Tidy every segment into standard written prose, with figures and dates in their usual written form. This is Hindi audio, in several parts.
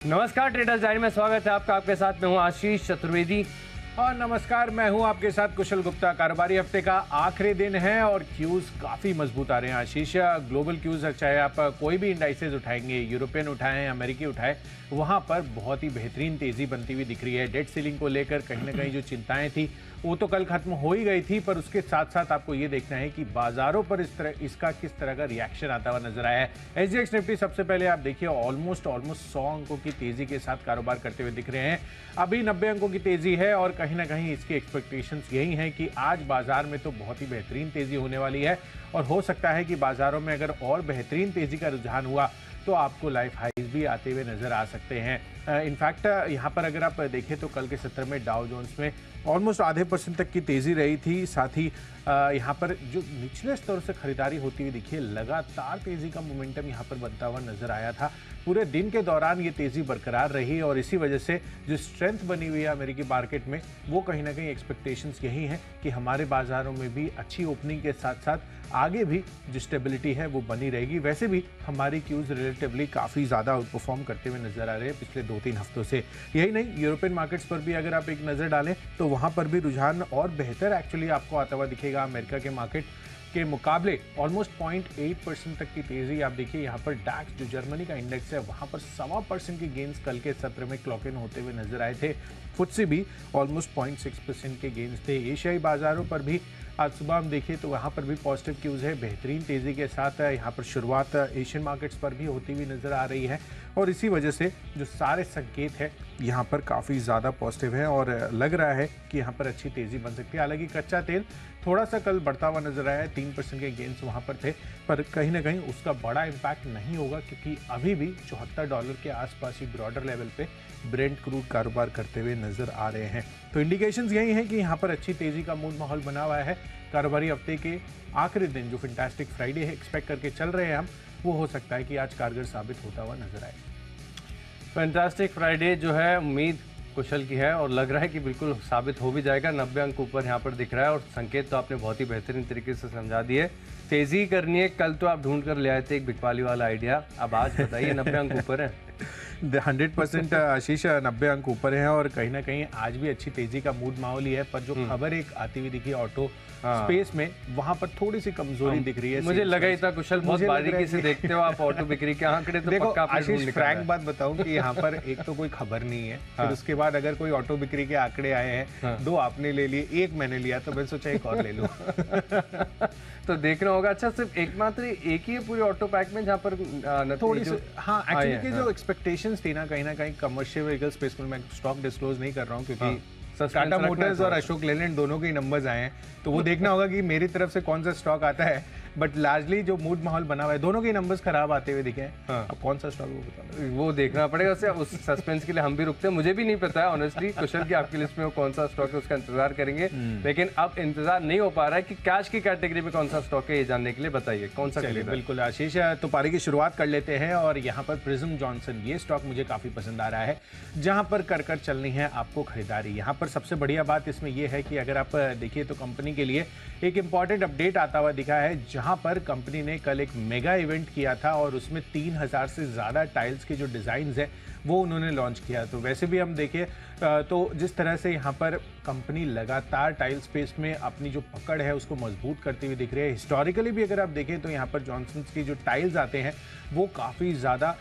नमस्कार, ट्रेडर्स डायरी में स्वागत है आपका। आपके साथ मैं हूं आशीष चतुर्वेदी। और नमस्कार, मैं हूं आपके साथ कुशल गुप्ता। कारोबारी हफ्ते का आखिरी दिन है और क्यूज काफी मजबूत आ रहे हैं आशीष। ग्लोबल क्यूज, चाहे आप कोई भी इंडाइसेस उठाएंगे, यूरोपियन उठाएं, अमेरिकी उठाएं, वहां पर बहुत ही बेहतरीन तेजी बनती हुई दिख रही है। डेट सीलिंग को लेकर कहीं ना कहीं जो चिंताएं थी वो तो कल खत्म हो ही गई थी, पर उसके साथ साथ आपको ये देखना है कि बाजारों पर इसका किस तरह का रिएक्शन आता हुआ नजर आया है। एसजीएक्स निफ्टी सबसे पहले आप देखिए ऑलमोस्ट 100 अंकों की तेजी के साथ कारोबार करते हुए दिख रहे हैं। अभी 90 अंकों की तेजी है और कहीं ना कहीं इसकी एक्सपेक्टेशंस यही हैं कि आज बाजार में तो बहुत ही बेहतरीन तेजी होने वाली है और हो सकता है कि बाजारों में अगर और बेहतरीन तेजी का रुझान हुआ तो आपको लाइफ हाईज भी आते हुए नजर आ सकते हैं। इनफैक्ट यहाँ पर अगर आप देखें तो कल के सत्र में डाउ जोन्स में ऑलमोस्ट आधे % तक की तेजी रही थी। साथ ही यहाँ पर जो निचले स्तर से खरीदारी होती हुई दिखी, लगातार तेजी का मोमेंटम यहाँ पर बनता हुआ नजर आया था। पूरे दिन के दौरान ये तेजी बरकरार रही और इसी वजह से जो स्ट्रेंथ बनी हुई है अमेरिकी मार्केट में, वो कहीं ना कहीं एक्सपेक्टेशंस यही हैं कि हमारे बाजारों में भी अच्छी ओपनिंग के साथ साथ आगे भी जो स्टेबिलिटी है वो बनी रहेगी। वैसे भी हमारी क्यूज रिलेटिवली काफ़ी ज़्यादा आउट परफॉर्म करते हुए नजर आ रहे हैं पिछले 2-3 हफ्तों से। यही नहीं, यूरोपियन मार्केट्स पर भी अगर आप एक नज़र डालें तो वहाँ पर भी रुझान और बेहतर एक्चुअली आपको आता हुआ दिखेगा। अमेरिका के मार्केट के मुकाबले ऑलमोस्ट 0.8% तक की तेजी आप देखिए। यहाँ पर डैक्स जो जर्मनी का इंडेक्स है वहाँ पर 1.25% के गेंस कल के सत्र में क्लॉक इन होते हुए नजर आए थे। फुटसी भी ऑलमोस्ट 0.6% के गेंस थे। एशियाई बाजारों पर भी आज सुबह हम देखिए तो वहाँ पर भी पॉजिटिव क्यूज है, बेहतरीन तेजी के साथ यहाँ पर शुरुआत एशियन मार्केट्स पर भी होती हुई नजर आ रही है और इसी वजह से जो सारे संकेत है यहाँ पर काफ़ी ज़्यादा पॉजिटिव है और लग रहा है कि यहाँ पर अच्छी तेज़ी बन सकती है। हालांकि कच्चा तेल थोड़ा सा कल बढ़ता हुआ नजर आया है, 3% के गेंस वहाँ पर थे, पर कहीं ना कहीं उसका बड़ा इम्पैक्ट नहीं होगा क्योंकि अभी भी $74 के आसपास ही ब्रॉडर लेवल पे ब्रेंट क्रूड कारोबार करते हुए नजर आ रहे हैं। तो इंडिकेशंस यही हैं कि यहाँ पर अच्छी तेज़ी का मूड माहौल बना हुआ है। कारोबारी हफ्ते के आखिरी दिन जो फैंटास्टिक फ्राइडे है एक्सपेक्ट करके चल रहे हैं हम, वो हो सकता है कि आज कारगर साबित होता हुआ नजर आए। फैंटास्टिक फ्राइडे जो है उम्मीद कुशल की है और लग रहा है कि बिल्कुल साबित हो भी जाएगा। 90 अंक ऊपर यहाँ पर दिख रहा है और संकेत तो आपने बहुत ही बेहतरीन तरीके से समझा दिए। तेजी करनी है, कल तो आप ढूंढ कर ले आए थे एक बिकवाली वाला आइडिया, अब आज बताइए 90 अंक ऊपर है। 100% आशीष 90 अंक ऊपर है और कहीं ना कहीं आज भी अच्छी तेजी का मूड माहौल ही है, पर जो खबर एक आती हुई दिखी ऑटो स्पेस में, वहां पर थोड़ी सी कमजोरी दिख रही है। मुझे लगा ही था कुशल, बहुत बारीकी से देखते हो आप ऑटो बिक्री के आंकड़े, तो देखो पक्का आशीष, फ्रैंक बात बताऊं कि यहाँ पर एक तो कोई खबर नहीं है, फिर उसके बाद अगर कोई ऑटो बिक्री के आंकड़े आए हैं, 2 आपने ले लिए, 1 मैंने लिया, तो मैं सोचा एक और ले लूं। तो देखना होगा। अच्छा, सिर्फ एकमात्र एक ही है पूरे ऑटो पैक में जहाँ पर थोड़ी सी, हाँ एक्चुअली की जो एक्सपेक्टेशंस थी ना, कहीं कमर्शियल व्हीकल स्पेस में, मैं स्टॉक डिस्क्लोज नहीं कर रहा हूँ क्योंकि टाटा मोटर्स और अशोक लेलैंड दोनों के नंबर्स आए हैं, तो वो देखना होगा कि मेरी तरफ से कौन सा स्टॉक आता है। बट लार्जली जो मूड माहौल बना हुआ है, दोनों के नंबर्स खराब आते हुए दिखे हैं। अब कौन सा स्टॉक वो बताना, वो देखना पड़ेगा। उस सस्पेंस के लिए हम भी रुकते हैं, मुझे भी नहीं पता है ऑनेस्टली। कुशल की आपकी लिस्ट में वो कौन सा स्टॉक है उसका इंतजार करेंगे, लेकिन अब इंतजार नहीं हो पा रहा है कि कैश की कैटेगरी में कौन सा स्टॉक है, ये जानने के लिए बताइए कौन सा। बिल्कुल आशीष, तो पारी की शुरुआत कर लेते हैं और यहाँ पर प्रिज्म जॉनसन, ये स्टॉक मुझे काफी पसंद आ रहा है, जहां पर कर चलनी है आपको खरीदारी। यहाँ पर सबसे बढ़िया बात इसमें यह है कि अगर आप देखिए तो कंपनी के लिए एक इंपॉर्टेंट अपडेट आता हुआ दिखा है, जहां पर कंपनी ने कल एक मेगा इवेंट किया था और उसमें 3000 से ज़्यादा टाइल्स के जो डिज़ाइंस हैं वो उन्होंने लॉन्च किया। तो वैसे भी हम देखें तो जिस तरह से यहाँ पर कंपनी लगातार टाइल स्पेस में अपनी जो पकड़ है उसको मजबूत करती हुई दिख रही है। हिस्टोरिकली भी अगर आप देखें तो यहाँ पर जॉनसन्स की जो टाइल्स आते हैं वो काफ़ी ज़्यादा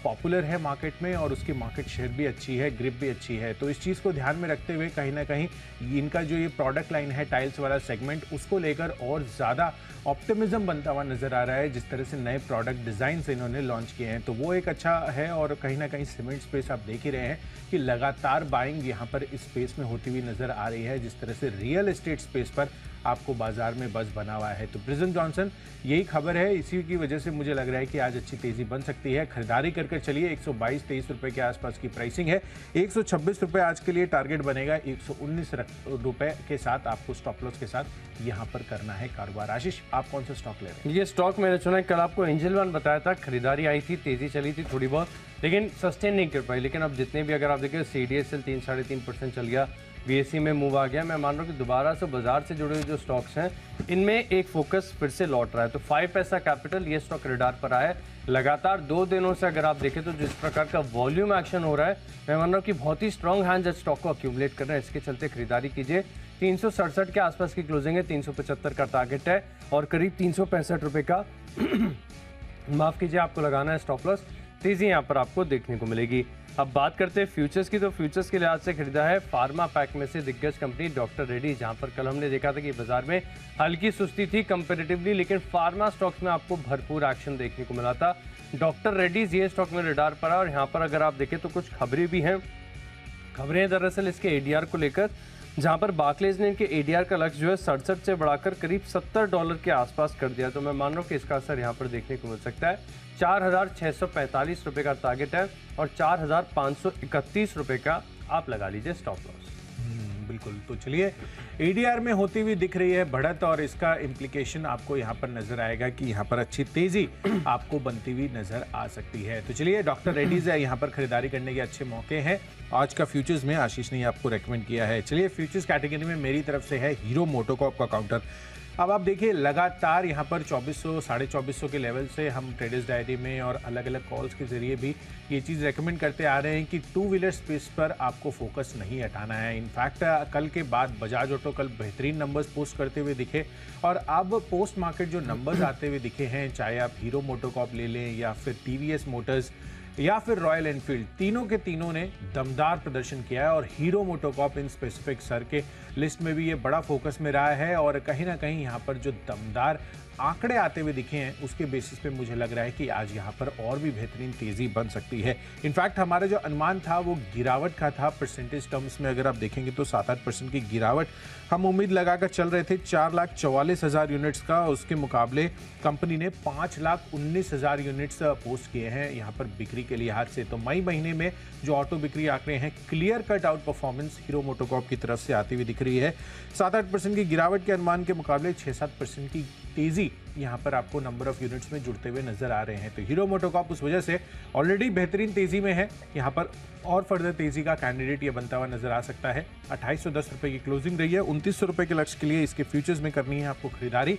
पॉपुलर है मार्केट में और उसकी मार्केट शेयर भी अच्छी है, ग्रिप भी अच्छी है। तो इस चीज़ को ध्यान में रखते हुए कहीं ना कहीं इनका जो ये प्रोडक्ट लाइन है टाइल्स वाला सेगमेंट, उसको लेकर और ज़्यादा ऑप्टिमिज्म बनता हुआ नजर आ रहा है। जिस तरह से नए प्रोडक्ट डिज़ाइन इन्होंने लॉन्च किए हैं तो वो एक अच्छा है और कहीं ना कहीं सीमेंट स्पेस आप देख ही रहे हैं कि लगातार बाइंग यहाँ पर इस स्पेस में होती हुई नजर आ रही है। जिस तरह से रियल एस्टेट स्पेस पर आपको बाजार में बज़ बना हुआ है, तो प्रिज्म जॉनसन यही खबर है, इसी की वजह से मुझे लग रहा है कि आज अच्छी तेजी बन सकती है। खरीदारी करके चलिए, 122-23 रुपए के आसपास की प्राइसिंग है। 126 रुपए आज के लिए टारगेट बनेगा। 119 रुपए के साथ आपको स्टॉप लॉस के साथ यहाँ पर करना है कारोबार। आशीष, आप कौन सा स्टॉक ले रहे हैं? ये स्टॉक मैंने चुना है, कल आपको एंजल वन बताया था, खरीदारी आई थी, तेजी चली थी थोड़ी बहुत, लेकिन सस्टेन नहीं कर पाई। लेकिन अब जितने भी अगर आप देखें, CDSL 3-3.5% चल गया, बीएसई में मूव आ गया। मैं मान रहा हूँ कि दोबारा से बाजार से जुड़े हुए जो स्टॉक्स हैं इनमें एक फोकस फिर से लौट रहा है। तो 5 पैसा कैपिटल ये स्टॉक रडार पर आया है। लगातार 2 दिनों से अगर आप देखें तो जिस प्रकार का वॉल्यूम एक्शन हो रहा है, मैं मान रहा हूँ कि बहुत ही स्ट्रॉन्ग हैंड स्टॉक को अक्यूमुलेट कर रहे हैं। इसके चलते खरीदारी कीजिए। 367 के आसपास की क्लोजिंग है, 375 का टारगेट है और करीब 365 रुपए का माफ कीजिए आपको लगाना है स्टॉप लॉस। तेजी यहाँ पर आपको देखने को मिलेगी। अब बात करते हैं फ्यूचर्स की, तो फ्यूचर्स के लिहाज से खरीदा है फार्मा पैक में से दिग्गज कंपनी डॉक्टर रेड्डी, जहां पर कल हमने देखा था कि बाजार में हल्की सुस्ती थी कंपैरेटिवली, लेकिन फार्मा स्टॉक्स में आपको भरपूर एक्शन देखने को मिला था। डॉक्टर रेड्डीज ये स्टॉक में रडार पर है और यहाँ पर अगर आप देखें तो कुछ खबरें भी हैं। खबरें दरअसल इसके एडीआर को लेकर, जहां पर बार्कलेज ने इनके एडीआर का लक्ष्य जो है 67 से बढ़ाकर करीब $70 के आसपास कर दिया। तो मैं मान रहा हूँ कि इसका असर यहाँ पर देखने को मिल सकता है। 4,645 रुपए का टारगेट है और 4,531 रुपए का आप लगा लीजिए स्टॉप लॉस। बिल्कुल। तो चलिए, एडीआर में होती हुई दिख रही है बढ़त और इसका इम्प्लीकेशन आपको यहाँ पर नजर आएगा कि यहाँ पर अच्छी तेजी आपको बनती हुई नजर आ सकती है। तो चलिए, डॉक्टर रेड्डीज है, यहाँ पर खरीदारी करने के अच्छे मौके हैं। आज का फ्यूचर्स में आशीष ने आपको रेकमेंड किया है। चलिए, फ्यूचर्स कैटेगरी में मेरी तरफ से है हीरो मोटोकॉर्प का काउंटर। अब आप देखिए, लगातार यहाँ पर 2400 2450 के लेवल से हम ट्रेडर्स डायरी में और अलग अलग कॉल्स के जरिए भी ये चीज़ रेकमेंड करते आ रहे हैं कि 2 व्हीलर स्पेस पर आपको फोकस नहीं हटाना है। इनफैक्ट कल के बाद बजाज ऑटो कल बेहतरीन नंबर्स पोस्ट करते हुए दिखे और अब पोस्ट मार्केट जो नंबर्स आते हुए दिखे हैं, चाहे आप हीरो मोटोकॉर्प ले लें या फिर टीवीएस मोटर्स या फिर रॉयल एनफील्ड, तीनों के तीनों ने दमदार प्रदर्शन किया है और hero MotoCorp in specific sir के लिस्ट में भी ये बड़ा फोकस में रहा है। और कहीं ना कहीं यहाँ पर जो दमदार आंकड़े आते हुए दिखे हैं उसके बेसिस पे मुझे लग रहा है कि आज यहाँ पर और भी बेहतरीन तेजी बन सकती है। इनफैक्ट हमारा जो अनुमान था वो गिरावट का था। परसेंटेज टर्म्स में अगर आप देखेंगे तो 7-8% की गिरावट हम उम्मीद लगाकर चल रहे थे 4,44,000 यूनिट्स का। उसके मुकाबले कंपनी ने 5,19,000 यूनिट्स पोस्ट किए हैं यहाँ पर बिक्री के लिहाज से। तो मई महीने में जो ऑटो बिक्री आंकड़े हैं, clear cut out performance hero MotoCorp की तरफ से आती हुई दिख रही है। 7-8% की गिरावट के अनुमान के मुकाबले 6-7% की तेजी यहाँ पर आपको नंबर ऑफ यूनिट्स में जुड़ते हुए नजर आ रहे हैं। तो हीरो मोटोकॉर्प उस वजह से ऑलरेडी बेहतरीन तेजी में है, यहाँ पर और फर्दर तेजी का कैंडिडेट ये बनता हुआ नजर आ सकता है। 2810 रुपए की क्लोजिंग रही है। 2900 रुपए के लक्ष्य के लिए इसके फ्यूचर्स में करनी है आपको खरीदारी।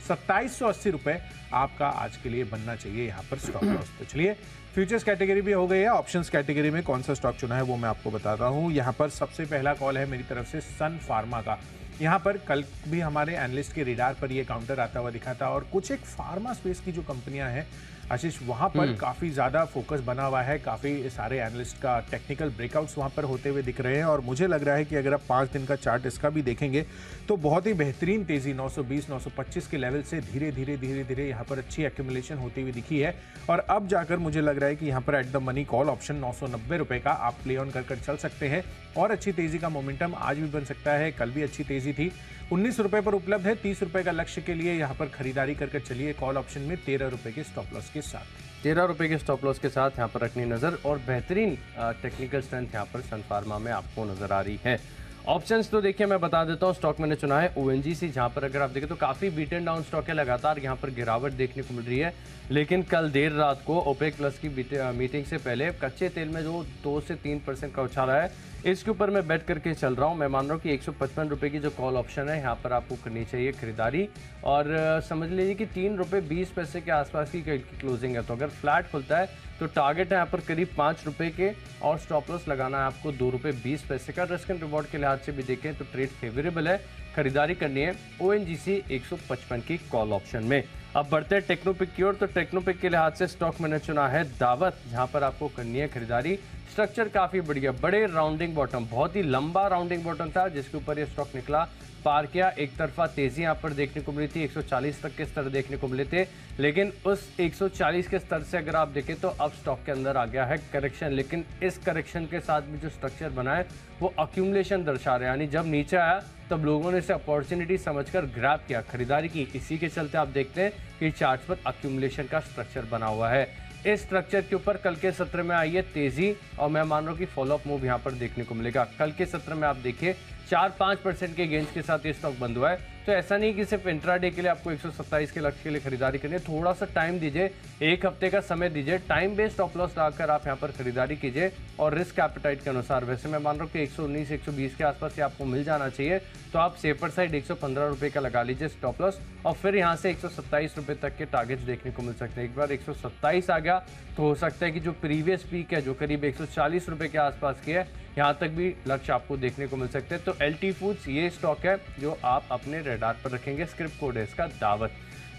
2780 रुपए आपका आज के लिए बनना चाहिए यहाँ पर स्टॉप लॉस। तो चलिए, फ्यूचर्स कैटेगरी भी हो गई है। ऑप्शंस कैटेगरी में कौन सा स्टॉक चुना है वो मैं आपको बताता हूँ। यहाँ पर सबसे पहला कॉल है मेरी तरफ से सन फार्मा का। यहाँ पर कल भी हमारे एनालिस्ट के रेडार पर ये काउंटर आता हुआ दिखा था और कुछ एक फार्मा स्पेस की जो कंपनियां हैं आशीष, वहां पर काफी ज्यादा फोकस बना हुआ है। काफी सारे एनालिस्ट का टेक्निकल ब्रेकआउट्स वहां पर होते हुए दिख रहे हैं और मुझे लग रहा है कि अगर आप 5 दिन का चार्ट इसका भी देखेंगे तो बहुत ही बेहतरीन तेजी 920-925 के लेवल से धीरे धीरे यहाँ पर अच्छी एक्यूमुलेशन होती हुई दिखी है। और अब जाकर मुझे लग रहा है कि यहाँ पर at the money call option 990 रुपए का आप प्ले ऑन कर चल सकते हैं और अच्छी तेजी का मोमेंटम आज भी बन सकता है। कल भी अच्छी तेजी थी। 19 रुपए पर उपलब्ध है। 30 रुपए का लक्ष्य के लिए यहाँ पर खरीदारी कर चलिए कॉल ऑप्शन में 13 रुपए के स्टॉप लॉस के साथ। 13 रुपए के स्टॉप लॉस के साथ यहाँ पर रखनी नजर और बेहतरीन टेक्निकल स्ट्रेंथ यहाँ पर सन फार्मा में आपको नजर आ रही है। ऑप्शंस तो देखिए मैं बता देता हूँ। स्टॉक मैंने चुना है ओएनजीसी, जहाँ पर अगर आप देखें तो काफी बीटन डाउन स्टॉक है। लगातार यहाँ पर गिरावट देखने को मिल रही है, लेकिन कल देर रात को ओपेक प्लस की मीटिंग से पहले कच्चे तेल में जो 2 से 3% का उछाल है, इसके ऊपर मैं बेट करके चल रहा हूँ। मैं मान रहा हूँ कि 155 रुपए की जो कॉल ऑप्शन है यहाँ पर आपको करनी चाहिए खरीदारी और समझ लीजिए कि 3 रुपए 20 पैसे के आसपास की क्लोजिंग है। तो अगर फ्लैट खुलता है तो टारगेट है यहाँ पर करीब 5 रुपए के और स्टॉप लॉस लगाना है आपको 2 रुपए 20 पैसे का। रिस्क एंड रिवॉर्ड के लिहाज से भी देखें तो ट्रेड फेवरेबल है। खरीदारी करनी है ओएनजीसी 155 की कॉल ऑप्शन में। अब बढ़ते हैं टेक्नोपिक की ओर। तो टेक्नोपिक के लिहाज से स्टॉक मैंने चुना है दावत, जहां पर आपको करनी है खरीदारी। स्ट्रक्चर काफी बढ़िया, बड़े राउंडिंग बॉटम, बहुत ही लंबा राउंडिंग बॉटम था जिसके ऊपर ये स्टॉक निकला, पार किया। एक तरफा तेजी यहाँ पर देखने को मिली थी, 140 तक के स्तर देखने को मिले थे, लेकिन उस 140 के स्तर से अगर आप देखें तो अब स्टॉक के अंदर आ गया है करेक्शन। लेकिन इस करेक्शन के साथ भी जो स्ट्रक्चर बना है वो अक्यूमुलेशन दर्शा रहे हैं, यानी जब नीचे आया तब लोगों ने इसे अपॉर्चुनिटी समझकर ग्रैब किया, खरीदारी की। इसी के चलते आप देखते हैं कि चार्ट पर अक्यूमुलेशन का स्ट्रक्चर बना हुआ है। इस स्ट्रक्चर के ऊपर कल के सत्र में आई है तेजी और मैं मान रहा हूं कि फॉलोअप मूव यहां पर देखने को मिलेगा। कल के सत्र में आप देखिए 4-5% के गेंस के साथ ये स्टॉक बंद हुआ है। तो ऐसा नहीं कि सिर्फ इंट्राडे के लिए आपको 127 के लक्ष्य के लिए खरीदारी करनी है, थोड़ा सा टाइम दीजिए, एक हफ्ते का समय दीजिए, टाइम बेस्ड स्टॉप लॉस लगाकर आप यहाँ पर खरीदारी कीजिए और रिस्क एपेटाइट के अनुसार। वैसे मैं मान रहा हूँ कि 119 120 के आसपास ये आपको मिल जाना चाहिए, तो आप सेफर साइड 115 रुपये का लगा लीजिए स्टॉप लॉस और फिर यहाँ से 127 रुपये तक के टारगेट्स देखने को मिल सकते हैं। एक बार 127 आ गया तो हो सकता है कि जो प्रीवियस पीक है जो करीब 140 रुपये के आसपास की है, यहाँ तक भी लक्ष्य आपको देखने को मिल सकते हैं। तो एलटी फूड्स ये स्टॉक है जो आप अपने रडार पर रखेंगे, स्क्रिप्ट कोड है इसका दावत,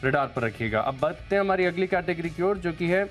रडार पर रखिएगा। अब बढ़ते हैं हमारी अगली कैटेगरी की ओर जो कि है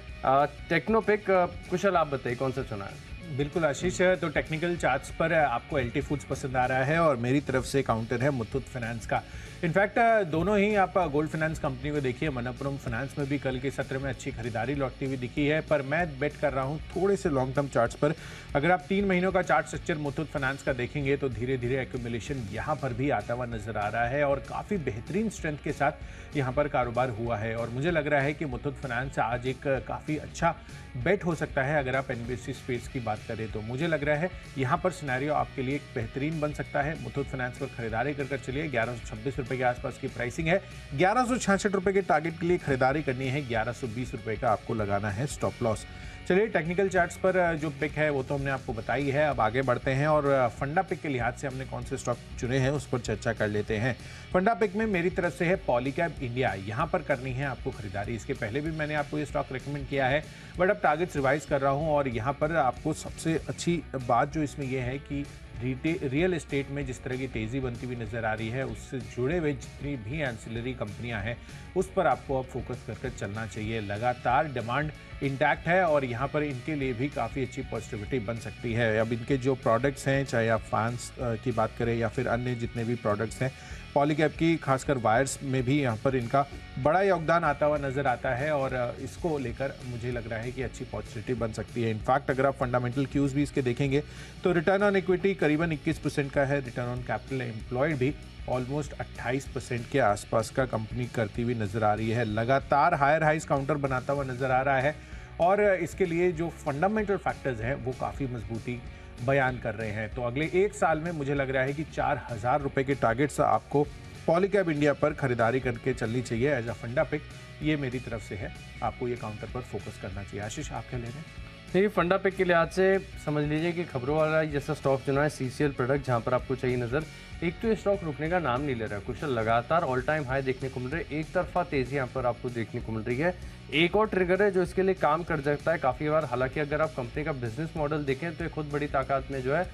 टेक्नोपिक। कुशल आप बताइए कौन सा चुना है? बिल्कुल आशीष, तो टेक्निकल चार्ट्स पर आपको एलटी फूड्स पसंद आ रहा है और मेरी तरफ से काउंटर है मुथूट फाइनेंस का। इनफैक्ट दोनों ही आप गोल्ड फाइनेंस कंपनी को देखिए, मनप्पुरम फाइनेंस में भी कल के सत्र में अच्छी खरीदारी लौटती हुई दिखी है, पर मैं बेट कर रहा हूं थोड़े से लॉन्ग टर्म चार्ट्स पर। अगर आप 3 महीनों का चार्ट स्ट्रक्चर मुथूट फाइनेंस का देखेंगे तो धीरे धीरे एक्यूमुलेशन यहाँ पर भी आता हुआ नजर आ रहा है और काफ़ी बेहतरीन स्ट्रेंथ के साथ यहाँ पर कारोबार हुआ है। और मुझे लग रहा है कि मुथूट फाइनेंस आज एक काफ़ी अच्छा बेट हो सकता है। अगर आप एनबीएफसी स्पेस की बात करें तो मुझे लग रहा है यहाँ पर सिनेरियो आपके लिए एक बेहतरीन बन सकता है। मुथूट फाइनेंस पर खरीदारी कर चलिए, 1126 रुपये के आसपास की प्राइसिंग है, 1166 रुपये के टारगेट के लिए खरीदारी करनी है, 1120 रुपये का आपको लगाना है स्टॉप लॉस। चलिए टेक्निकल चार्ट्स पर जो पिक है वो तो हमने आपको बताई है, अब आगे बढ़ते हैं और फंडा पिक के लिहाज से हमने कौन से स्टॉक चुने हैं उस पर चर्चा कर लेते हैं। फंडा पिक में मेरी तरफ से है पॉलीकैब इंडिया, यहाँ पर करनी है आपको खरीदारी। इसके पहले भी मैंने आपको ये स्टॉक रेकमेंड किया है, बट अब टारगेट्स रिवाइज कर रहा हूँ और यहाँ पर आपको सबसे अच्छी बात जो इसमें यह है कि रियल एस्टेट में जिस तरह की तेज़ी बनती हुई नज़र आ रही है, उससे जुड़े हुए जितनी भी एंसिलरी कंपनियां हैं उस पर आपको अब फोकस कर चलना चाहिए। लगातार डिमांड इंटैक्ट है और यहाँ पर इनके लिए भी काफ़ी अच्छी पॉजिटिविटी बन सकती है। अब इनके जो प्रोडक्ट्स हैं, चाहे आप फैंस की बात करें या फिर अन्य जितने भी प्रोडक्ट्स हैं, पॉलीकैब की खासकर वायर्स में भी यहाँ पर इनका बड़ा योगदान आता हुआ नज़र आता है और इसको लेकर मुझे लग रहा है कि अच्छी पॉजिटिविटी बन सकती है। इनफैक्ट अगर आप फंडामेंटल क्यूज भी इसके देखेंगे तो रिटर्न ऑन इक्विटी करीबन 21% का है, रिटर्न ऑन कैपिटल एम्प्लॉयड भी ऑलमोस्ट 28% के आसपास का कंपनी करती हुई नज़र आ रही है। लगातार हायर हाइस काउंटर बनाता हुआ नज़र आ रहा है और इसके लिए जो फंडामेंटल फैक्टर्स हैं वो काफ़ी मजबूती बयान कर रहे हैं। तो अगले 1 साल में मुझे लग रहा है कि 4000 रुपये के टारगेट्स आपको पॉलीकैब इंडिया पर खरीदारी करके चलनी चाहिए एज अ फंडा पिक। ये मेरी तरफ से है, आपको ये काउंटर पर फोकस करना चाहिए। आशीष, आप क्या ले रहे हैं? देखिए फंडा पिक के लिहाज से समझ लीजिए कि खबरों वाला जैसा स्टॉक चुना है सीसीएल प्रोडक्ट, जहां पर आपको चाहिए नज़र। एक तो ये स्टॉक रुकने का नाम नहीं ले रहा है कुशल, लगातार ऑल टाइम हाई देखने को मिल रही है, एक तरफा तेज़ी यहाँ पर आपको देखने को मिल रही है। एक और ट्रिगर है जो इसके लिए काम कर सकता है काफ़ी बार। हालांकि अगर आप कंपनी का बिजनेस मॉडल देखें तो ये खुद बड़ी ताकत में जो है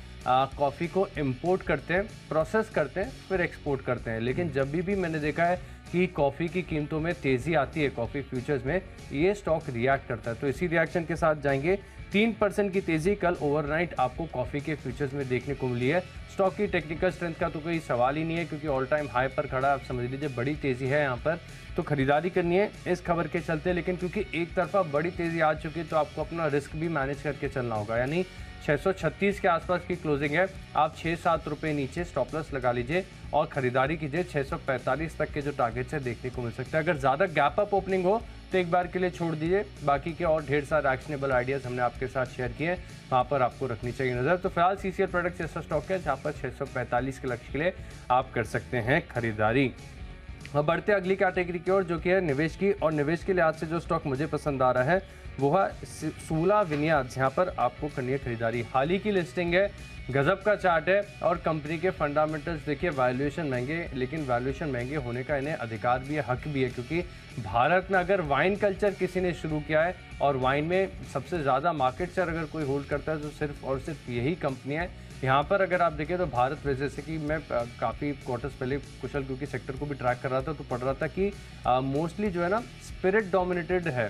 कॉफ़ी को इम्पोर्ट करते हैं, प्रोसेस करते हैं, फिर एक्सपोर्ट करते हैं। लेकिन जब भी मैंने देखा है कि कॉफ़ी की कीमतों में तेज़ी आती है कॉफ़ी फ्यूचर्स में, ये स्टॉक रिएक्ट करता है। तो इसी रिएक्शन के साथ जाएंगे। 3% की तेज़ी कल ओवरनाइट आपको कॉफ़ी के फ्यूचर्स में देखने को मिली है। स्टॉक की टेक्निकल स्ट्रेंथ का तो कोई सवाल ही नहीं है क्योंकि ऑल टाइम हाई पर खड़ा, आप समझ लीजिए बड़ी तेज़ी है यहाँ पर, तो खरीदारी करनी है इस खबर के चलते। लेकिन क्योंकि एक तरफा बड़ी तेज़ी आ चुकी है तो आपको अपना रिस्क भी मैनेज करके चलना होगा। यानी 636 के आसपास की क्लोजिंग है, आप 6-7 रुपये नीचे स्टॉप लॉस लगा लीजिए और खरीदारी कीजिए। 645 तक के जो टारगेट्स है देखने को मिल सकता है। अगर ज़्यादा गैप अप ओपनिंग हो तो एक बार के लिए छोड़ दीजिए, बाकी के और ढेर सारे एक्शनेबल आइडियाज़ हमने आपके साथ शेयर किए, वहाँ पर आपको रखनी चाहिए नज़र। तो फिलहाल सीसीएल प्रोडक्ट्स ऐसा स्टॉक है जहाँ पर 645 के लक्ष्य के लिए आप कर सकते हैं खरीदारी। अब बढ़ते अगली कैटेगरी की ओर जो कि है निवेश की, और निवेश के लिहाज से जो स्टॉक मुझे पसंद आ रहा है वो है सूला विनियार्ड्स, यहाँ पर आपको करनी है खरीदारी। हाल ही की लिस्टिंग है, गजब का चार्ट है और कंपनी के फंडामेंटल्स देखिए, वैल्यूएशन महंगे, लेकिन वैल्यूएशन महंगे होने का इन्हें अधिकार भी है, हक भी है, क्योंकि भारत में अगर वाइन कल्चर किसी ने शुरू किया है और वाइन में सबसे ज़्यादा मार्केट शेयर अगर कोई होल्ड करता है तो सिर्फ और सिर्फ यही कंपनी है। यहाँ पर अगर आप देखें तो भारत में, जैसे कि मैं काफ़ी क्वार्टर्स पहले कुशल क्योंकि सेक्टर को भी ट्रैक कर रहा था तो पढ़ रहा था कि मोस्टली जो है ना स्पिरिट डोमिनेटेड है।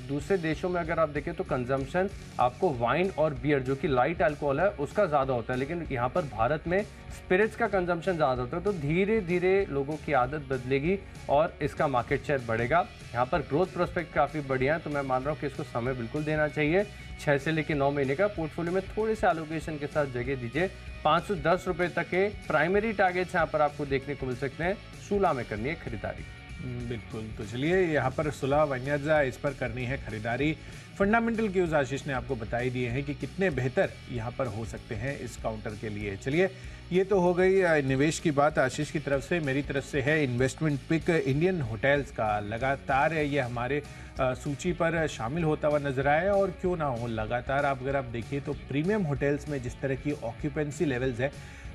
दूसरे देशों में अगर आप देखें तो कंजम्पशन आपको वाइन और बियर जो कि लाइट अल्कोहल है उसका ज़्यादा होता है, लेकिन यहाँ पर भारत में स्पिरिट्स का कंजम्पशन ज़्यादा होता है। तो धीरे धीरे लोगों की आदत बदलेगी और इसका मार्केट शेयर बढ़ेगा। यहाँ पर ग्रोथ प्रोस्पेक्ट काफ़ी बढ़िया है, तो मैं मान रहा हूँ कि इसको समय बिल्कुल देना चाहिए। 6 से लेकर 9 महीने का पोर्टफोलियो में थोड़े से एलोकेशन के साथ जगह दीजिए। 510 रुपये तक के प्राइमरी टारगेट्स यहाँ पर आपको देखने को मिल सकते हैं। सूला में करनी है खरीदारी। बिल्कुल। तो चलिए यहाँ पर सुलह वन्यजा इस पर करनी है खरीदारी। फंडामेंटल क्यूज आशीष ने आपको बताई दिए हैं कि कितने बेहतर यहाँ पर हो सकते हैं इस काउंटर के लिए। चलिए ये तो हो गई निवेश की बात आशीष की तरफ से। मेरी तरफ से है इन्वेस्टमेंट पिक इंडियन होटल्स का। लगातार ये हमारे सूची पर शामिल होता हुआ नजर आया, और क्यों ना हो, लगातार अगर आप देखिए तो प्रीमियम होटल्स में जिस तरह की ऑक्यूपेंसी लेवल्स है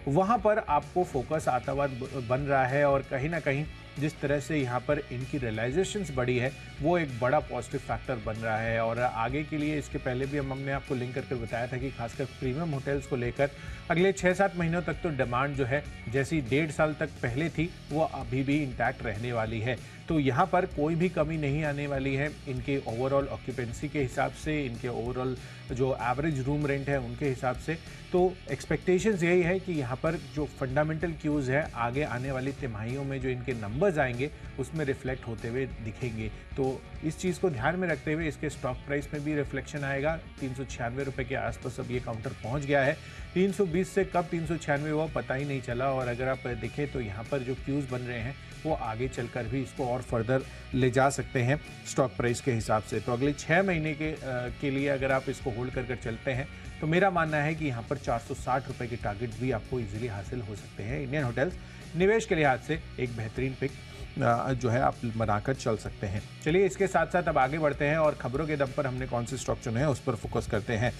वहाँ पर आपको फोकस आता हुआ बन रहा है, और कहीं ना कहीं जिस तरह से यहाँ पर इनकी रियलाइजेशंस बढ़ी है वो एक बड़ा पॉजिटिव फैक्टर बन रहा है। और आगे के लिए इसके पहले भी हमने आपको लिंक करके बताया था कि खासकर प्रीमियम होटल्स को लेकर अगले 6-7 महीनों तक तो डिमांड जो है जैसी 1.5 साल तक पहले थी वो अभी भी इंटैक्ट रहने वाली है। तो यहाँ पर कोई भी कमी नहीं आने वाली है इनके ओवरऑल ऑक्यूपेंसी के हिसाब से, इनके ओवरऑल जो एवरेज रूम रेंट है उनके हिसाब से। तो एक्सपेक्टेशंस यही है कि यहाँ पर जो फंडामेंटल क्यूज़ है आगे आने वाली तिमाहियों में जो इनके नंबर्स आएंगे उसमें रिफ्लेक्ट होते हुए दिखेंगे। तो इस चीज़ को ध्यान में रखते हुए इसके स्टॉक प्राइस में भी रिफ्लेक्शन आएगा। 396 रुपये के आसपास अब ये काउंटर पहुँच गया है। 320 से कब 396 हुआ पता ही नहीं चला। और अगर आप देखें तो यहाँ पर जो क्यूज़ बन रहे हैं वो आगे चलकर भी इसको और फर्दर ले जा सकते हैं स्टॉक प्राइस के हिसाब से। तो अगले 6 महीने के लिए अगर आप इसको होल्ड कर चलते हैं तो मेरा मानना है कि यहाँ पर 460 रुपये के टारगेट भी आपको इजीली हासिल हो सकते हैं। इंडियन होटल्स निवेश के लिहाज से एक बेहतरीन पिक जो है आप बनाकर चल सकते हैं। चलिए इसके साथ साथ अब आगे बढ़ते हैं और खबरों के दम पर हमने कौन से स्टॉक चुने हैं उस पर फोकस करते हैं।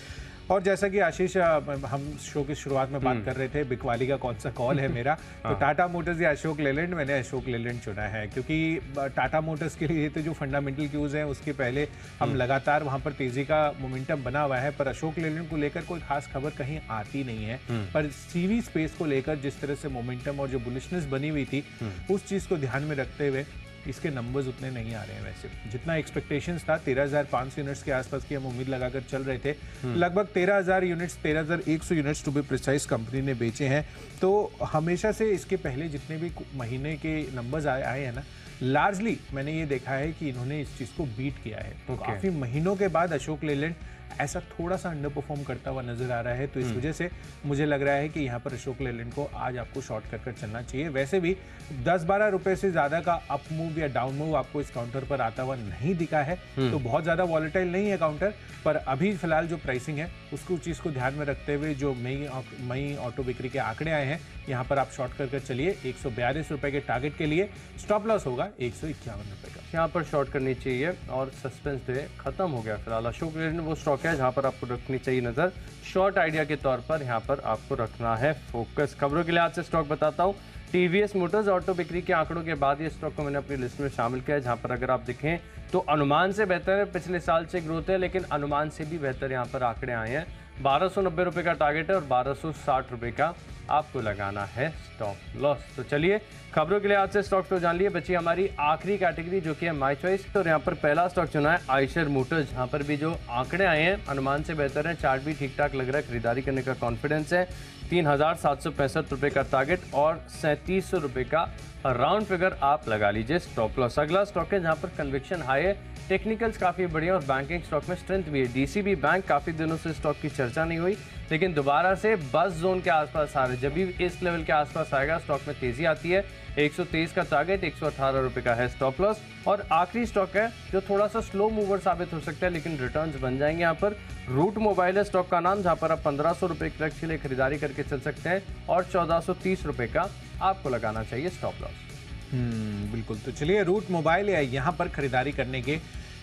और जैसा कि आशीष हम शो की शुरुआत में बात कर रहे थे बिकवाली का कौन सा कॉल है मेरा, तो टाटा मोटर्स या अशोक लेलैंड, मैंने अशोक लेलैंड चुना है क्योंकि टाटा मोटर्स के लिए तो जो फंडामेंटल क्यूज हैं उसके पहले हम लगातार वहां पर तेजी का मोमेंटम बना हुआ है, पर अशोक लेलैंड को लेकर कोई खास खबर कहीं आती नहीं है। पर सीवी स्पेस को लेकर जिस तरह से मोमेंटम और जो बुलिशनेस बनी हुई थी उस चीज को ध्यान में रखते हुए इसके नंबर्स उतने नहीं आ रहे हैं। वैसे जितना एक्सपेक्टेशंस था 13,500 यूनिट्स के आसपास की हम उम्मीद लगाकर चल रहे थे, लगभग 13,000 units 13,100 units to be precise company ने बेचे हैं। तो हमेशा से इसके पहले जितने भी महीने के नंबर्स आए हैं ना, लार्जली मैंने ये देखा है कि इन्होंने इस चीज़ को बीट किया है। तो काफ़ी महीनों के बाद अशोक लेलैंड ऐसा थोड़ा सा अंडर परफॉर्म करता हुआ नजर आ रहा है। तो इस वजह से मुझे लग रहा है कि यहाँ पर अशोक लेलैंड को आज आपको शॉर्ट कर चलना चाहिए। वैसे भी 10-12 रुपए से ज्यादा का अप मूव या डाउन मूव आपको इस काउंटर पर आता हुआ नहीं दिखा है, तो बहुत ज्यादा वॉलेटाइल नहीं है काउंटर। पर अभी फिलहाल जो प्राइसिंग है उसको चीज को ध्यान में रखते हुए जो मई ऑटो बिक्री के आंकड़े आए हैं यहाँ पर आप शॉर्ट कर चलिए। 142 रुपए के टारगेट के लिए स्टॉप लॉस होगा 151 रुपए का, यहाँ पर शॉर्ट करनी चाहिए। और सस्पेंस डे खत्म हो गया फिलहाल। अशोक लेलैंड वो स्टॉक है जहाँ पर आपको रखनी चाहिए नजर, शॉर्ट आइडिया के तौर पर यहाँ पर आपको रखना है फोकस। खबरों के लिहाज से स्टॉक बताता हूँ। टीवीएस मोटर्स ऑटो बिक्री के आंकड़ों के बाद ये स्टॉक को मैंने अपनी लिस्ट में शामिल किया है, जहाँ पर अगर आप देखें तो अनुमान से बेहतर है, पिछले साल से ग्रोथ है, लेकिन अनुमान से भी बेहतर यहाँ पर आंकड़े आए हैं। 1290 रुपये का टारगेट है और 1260 रुपये का आपको लगाना है स्टॉप लॉस। तो चलिए खबरों के लिए आज से स्टॉक तो जान लिए, बची हमारी आखिरी कैटेगरी जो कि है माय चॉइस। तो यहाँ पर पहला स्टॉक चुना है आयशर मोटर्स। यहाँ पर भी जो आंकड़े आए हैं अनुमान से बेहतर है, चार्ट भी ठीक ठाक लग रहा है, खरीदारी करने का कॉन्फिडेंस है। 3,765 रुपये का टारगेट और 3700 रुपये का राउंड फिगर आप लगा लीजिए स्टॉप लॉस। अगला स्टॉक है जहाँ पर कन्विक्शन हाई है, टेक्निकल्स काफ़ी बढ़िया और बैंकिंग स्टॉक में स्ट्रेंथ भी है। डीसीबी बैंक काफ़ी दिनों से स्टॉक की चर्चा नहीं हुई, लेकिन दोबारा से बस जोन के आसपास आ रहे, जब भी इस लेवल के आसपास आएगा स्टॉक में तेजी आती है। 123 का टारगेट, 118 रुपये का है स्टॉप लॉस। और आखिरी स्टॉक है जो थोड़ा सा स्लो मूवर साबित हो सकता है लेकिन रिटर्न्स बन जाएंगे यहाँ पर। रूट मोबाइल है स्टॉक का नाम, जहाँ पर आप 1500 रुपये के लिए खरीदारी करके चल सकते हैं और 1430 रुपये का आपको लगाना चाहिए स्टॉप लॉस। बिल्कुल। तो चलिए रूट मोबाइल या यहाँ पर खरीदारी करने के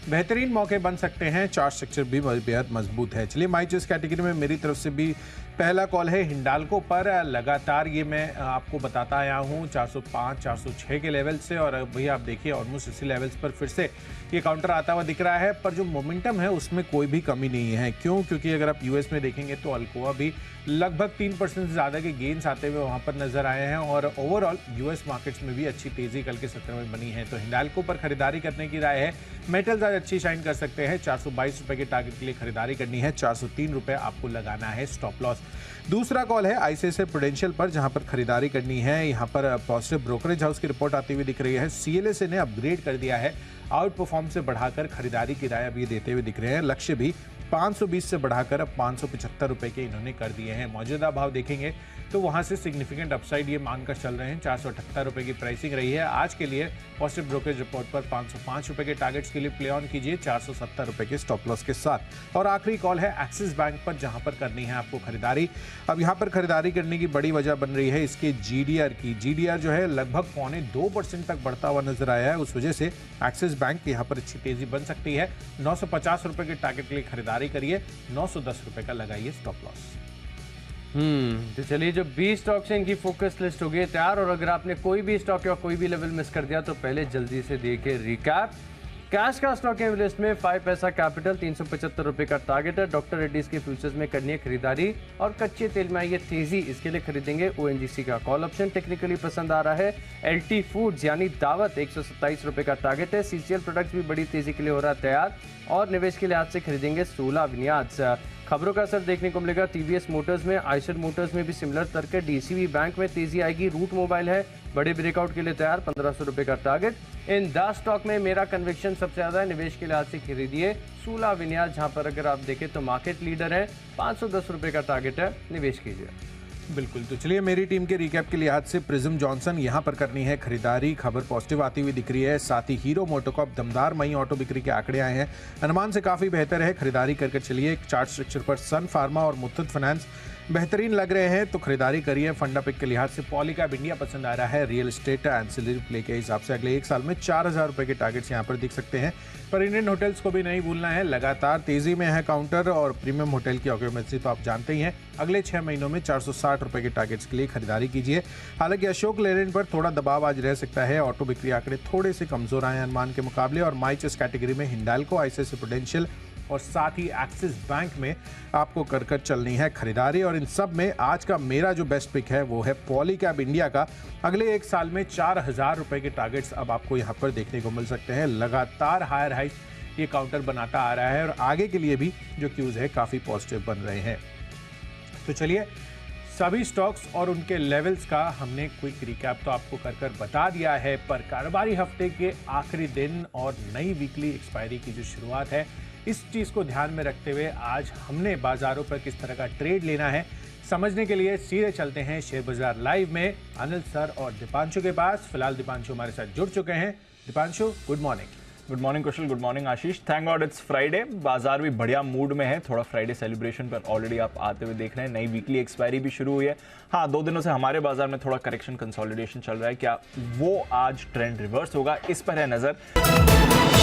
बेहतरीन मौके बन सकते हैं, चार्ट स्ट्रक्चर भी बेहद मजबूत है। चलिए माय चॉइस कैटेगरी में मेरी तरफ से भी पहला कॉल है हिंडाल्को पर। लगातार ये मैं आपको बताता आया हूँ 405 406 के लेवल से, और भैया आप देखिए ऑलमोस्ट इसी लेवल्स पर फिर से ये काउंटर आता हुआ दिख रहा है। पर जो मोमेंटम है उसमें कोई भी कमी नहीं है। क्यों? क्योंकि अगर आप यूएस में देखेंगे तो अल्कोआ भी लगभग 3% से ज़्यादा के गेन्स आते हुए वहाँ पर नजर आए हैं, और ओवरऑल यूएस मार्केट्स में भी अच्छी तेजी कल के सत्र में बनी है। तो हिंडाल्को पर खरीदारी करने की राय है। मेटल्स आज अच्छी शाइन कर सकते हैं। 422 रुपये के टारगेट के लिए खरीदारी करनी है, 403 रुपये आपको लगाना है स्टॉप लॉस। दूसरा कॉल है आईसीआईसीआई प्रूडेंशियल पर, जहां पर खरीदारी करनी है। यहां पर पॉजिटिव ब्रोकरेज हाउस की रिपोर्ट आती हुई दिख रही है। सीएलएसए ने अपग्रेड कर दिया है, आउट परफॉर्म से बढ़ाकर खरीदारी की राय अब ये देते हुए दिख रहे हैं। लक्ष्य भी 520 से बढ़ाकर अब 575 रुपए के इन्होंने कर दिए हैं। मौजूदा भाव देखेंगे तो वहां से सिग्निफिकेंट अपसाइड ये मानकर चल रहे हैं। 478 रुपए की प्राइसिंग रही है आज के लिए। पॉजिटिव ब्रोकरेज रिपोर्ट पर 505 रुपए के टारगेट्स के लिए प्ले ऑन कीजिए 470 रुपए के स्टॉप लॉस के साथ। और आखिरी कॉल है एक्सिस बैंक पर, जहां पर करनी है आपको खरीदारी। अब यहां पर खरीदारी करने की बड़ी वजह बन रही है इसके जीडीआर की। जीडीआर जो है लगभग 0.25% तक बढ़ता हुआ नजर आया है। उस वजह से एक्सिस बैंक यहां पर अच्छी तेजी बन सकती है। 950 रुपए के टारगेट के लिए खरीदारी करिए, 910 रुपए का लगाइए स्टॉप लॉस। तो चलिए, जो 20 स्टॉक्स हैं इनकी फोकस लिस्ट हो गई है तैयार। और अगर आपने कोई भी स्टॉक या कोई भी लेवल मिस कर दिया तो पहले जल्दी से देखिए रिकैप। कैश का स्टॉक है लिस्ट में 5 पैसा कैपिटल, 375 रुपए का टारगेट है। डॉक्टर रेड्डीज के फ्यूचर्स में करनी है खरीदारी। और कच्चे तेल में आई है तेजी, इसके लिए खरीदेंगे ओएनजीसी का कॉल ऑप्शन। टेक्निकली पसंद आ रहा है एलटी फूड्स यानी दावत, 127 रुपए का टारगेट है। सीसीएल प्रोडक्ट्स भी बड़ी तेजी के लिए हो रहा है तैयार। और निवेश के लिहाज से खरीदेंगे सोला विन्यास। खबरों का असर देखने को मिलेगा टीवीएस मोटर्स में, आइशर मोटर्स में भी सिमिलर तर्क है। डीसीबी बैंक में तेजी आएगी। रूट मोबाइल है बड़े ब्रेकआउट के लिए तैयार, 1500 रुपए का टारगेट। इन 10 स्टॉक में मेरा कन्विक्शन सबसे ज्यादा है, निवेश के लिहाज से खरीदिए सोला विन्यास, जहां पर अगर आप देखें तो मार्केट लीडर है, 510 रुपए का टारगेट है, निवेश कीजिए। बिल्कुल, तो चलिए मेरी टीम के रिकैप के लिहाज से प्रिज्म जॉनसन यहां पर करनी है खरीदारी। खबर पॉजिटिव आती हुई दिख रही है। साथ ही हीरो मोटोकॉर्प दमदार मई ऑटो बिक्री के आंकड़े आए हैं, अनुमान से काफी बेहतर है, खरीदारी करके चलिए। चार्ट स्ट्रक्चर पर सन फार्मा और मुथूट फाइनेंस बेहतरीन लग रहे हैं तो खरीदारी करिए। फंडा पिक के लिहाज से पॉलीकैब इंडिया पसंद आ रहा है। रियल एस्टेट एंसिलरी प्ले के हिसाब से अगले 1 साल में 4000 रुपए के टारगेट्स यहां पर दिख सकते हैं। पर इंडियन होटल्स को भी नहीं भूलना है, लगातार तेजी में है काउंटर और प्रीमियम होटल की ऑक्यूपेंसी तो आप जानते ही हैं। अगले 6 महीनों में 460 रुपए के टारगेट्स के लिए खरीदारी कीजिए। हालांकि अशोक लेलैंड पर थोड़ा दबाव आज रह सकता है। ऑटो बिक्री आंकड़े थोड़े से कमजोर आए अनुमान के मुकाबले। और माइचेस कैटेगरी में हिंडाल्को, आईसीआईसीआई प्रूडेंशियल और साथ ही एक्सिस बैंक में आपको कर चलनी है खरीदारी। और इन सब में आज का मेरा जो बेस्ट पिक है वो है पॉलीकैब इंडिया का। अगले 1 साल में 4000 रुपए के टारगेट्स अब आपको यहाँ पर देखने को मिल सकते हैं। लगातार हायर हाइक ये काउंटर बनाता आ रहा है और आगे के लिए भी जो क्यूज है काफी पॉजिटिव बन रहे हैं। तो चलिए, सभी स्टॉक्स और उनके लेवल्स का हमने क्विक रिकैप तो आपको कर बता दिया है। पर कारोबारी हफ्ते के आखिरी दिन और नई वीकली एक्सपायरी की जो शुरुआत है, इस चीज को ध्यान में रखते हुए आज हमने बाजारों पर किस तरह का ट्रेड लेना है समझने के लिए सीधे चलते हैं शेयर बाजार लाइव में अनिल सर और दीपांशु के पास। फिलहाल दीपांशु हमारे साथ जुड़ चुके हैं। Deepanshu, good morning. Good morning Kusal, good morning Ashish. Thank God it's Friday. बाजार भी बढ़िया मूड में है, थोड़ा फ्राइडे सेलिब्रेशन पर ऑलरेडी आप आते हुए देख रहे हैं। नई वीकली एक्सपायरी भी शुरू हुई है। हाँ, 2 दिनों से हमारे बाजार में थोड़ा करेक्शन कंसोलिडेशन चल रहा है। क्या वो आज ट्रेंड रिवर्स होगा, इस पर है नजर।